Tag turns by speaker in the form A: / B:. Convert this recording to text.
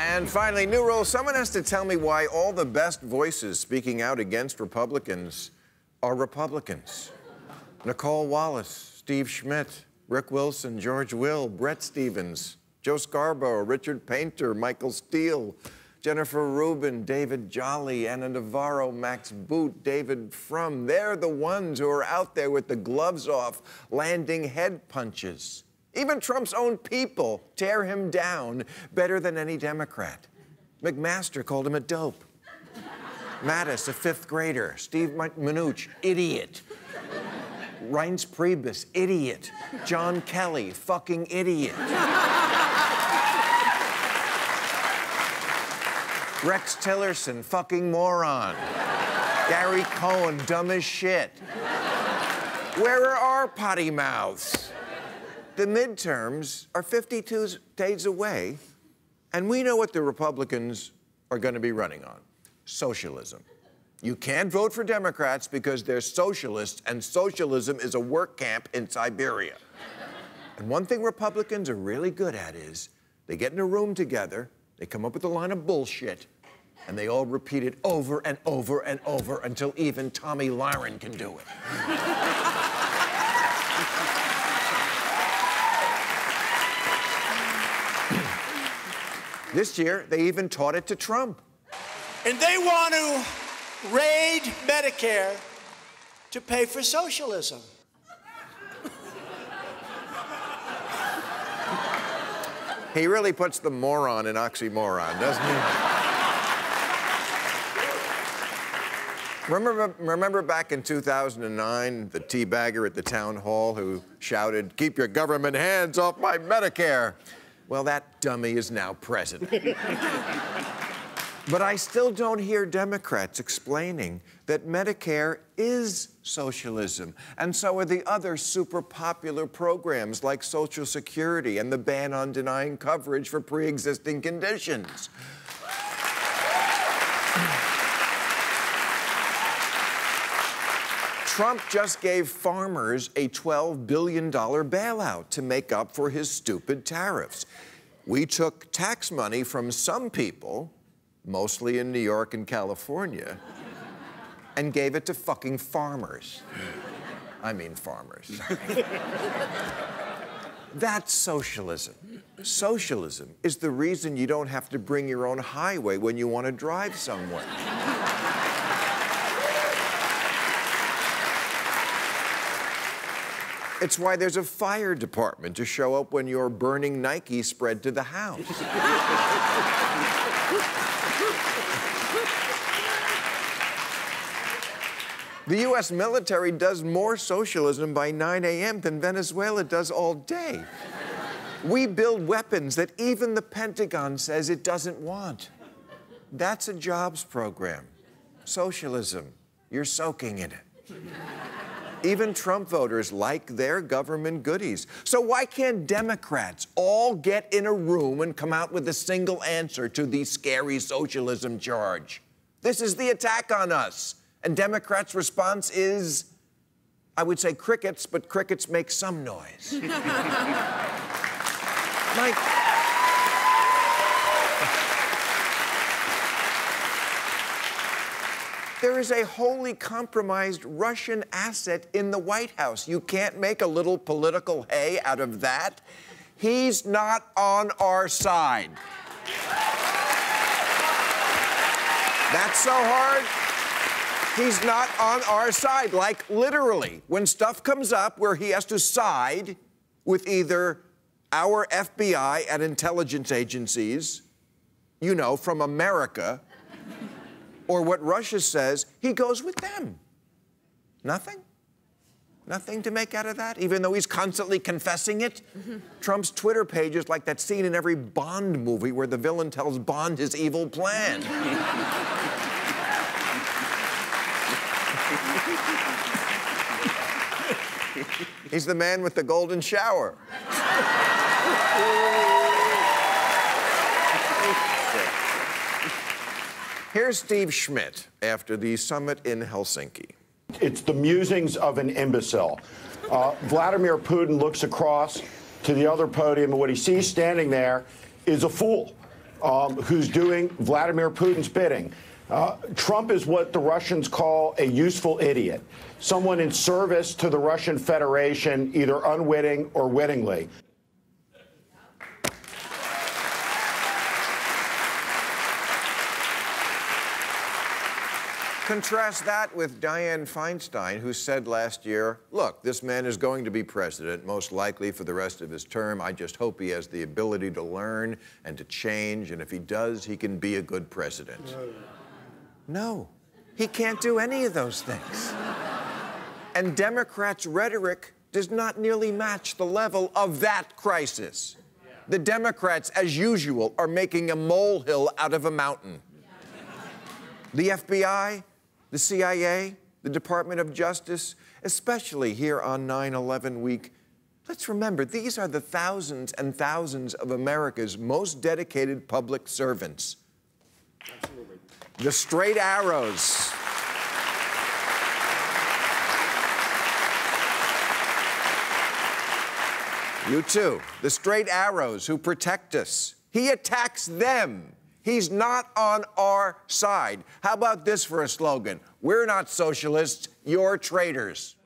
A: And finally, new rule. Someone has to tell me why all the best voices speaking out against Republicans are Republicans. Nicole Wallace, Steve Schmidt, Rick Wilson, George Will, Brett Stevens, Joe Scarborough, Richard Painter, Michael Steele, Jennifer Rubin, David Jolly, Anna Navarro, Max Boot, David Frum. They're the ones who are out there with the gloves off, landing head punches. Even Trump's own people tear him down better than any Democrat. McMaster called him a dope. Mattis, a fifth grader. Steve Mnuchin, idiot. Reince Priebus, idiot. John Kelly, fucking idiot. Rex Tillerson, fucking moron. Gary Cohn, dumb as shit. Where are our potty mouths? The midterms are 52 days away, and we know what the Republicans are going to be running on. Socialism. You can't vote for Democrats because they're socialists, and socialism is a work camp in Siberia. And one thing Republicans are really good at is they get in a room together, they come up with a line of bullshit, and they all repeat it over and over and over until even Tommy Lahren can do it. This year, they even taught it to Trump.
B: And they want to raid Medicare to pay for socialism.
A: He really puts the moron in oxymoron, doesn't he? Remember back in 2009, the teabagger at the town hall who shouted, "Keep your government hands off my Medicare." Well, that dummy is now president. But I still don't hear Democrats explaining that Medicare is socialism, and so are the other super popular programs like Social Security and the ban on denying coverage for pre-existing conditions. Trump just gave farmers a $12 billion bailout to make up for his stupid tariffs. We took tax money from some people, mostly in New York and California, and gave it to fucking farmers. I mean farmers. That's socialism. Socialism is the reason you don't have to bring your own highway when you want to drive somewhere. It's why there's a fire department to show up when you're burning Nike spread to the house. The U.S. military does more socialism by 9 a.m. than Venezuela does all day. We build weapons that even the Pentagon says it doesn't want. That's a jobs program. Socialism. You're soaking in it. Even Trump voters like their government goodies. So why can't Democrats all get in a room and come out with a single answer to the scary socialism charge? This is the attack on us. And Democrats' response is, I would say crickets, but crickets make some noise. Mike. There is a wholly compromised Russian asset in the White House. You can't make a little political hay out of that. He's not on our side. That's so hard. He's not on our side, like literally. When stuff comes up where he has to side with either our FBI and intelligence agencies, you know, from America, or what Russia says, he goes with them. Nothing? Nothing to make out of that, even though he's constantly confessing it? Trump's Twitter page is like that scene in every Bond movie where the villain tells Bond his evil plan. He's the man with the golden shower. Here's Steve Schmidt after the summit in Helsinki.
C: It's the musings of an imbecile. Vladimir Putin looks across to the other podium, and what he sees standing there is a fool. who's doing Vladimir Putin's bidding. Trump is what the Russians call a useful idiot, someone in service to the Russian Federation, either unwitting or wittingly.
A: Contrast that with Dianne Feinstein, who said last year, look, this man is going to be president, most likely for the rest of his term. I just hope he has the ability to learn and to change, and if he does, he can be a good president. No, he can't do any of those things. And Democrats' rhetoric does not nearly match the level of that crisis. The Democrats, as usual, are making a molehill out of a mountain. The FBI, the CIA, the Department of Justice, especially here on 9/11 week, let's remember, these are the thousands and thousands of America's most dedicated public servants. Absolutely. The straight arrows. You too, the straight arrows who protect us. He attacks them. He's not on our side. How about this for a slogan? We're not socialists, you're traitors.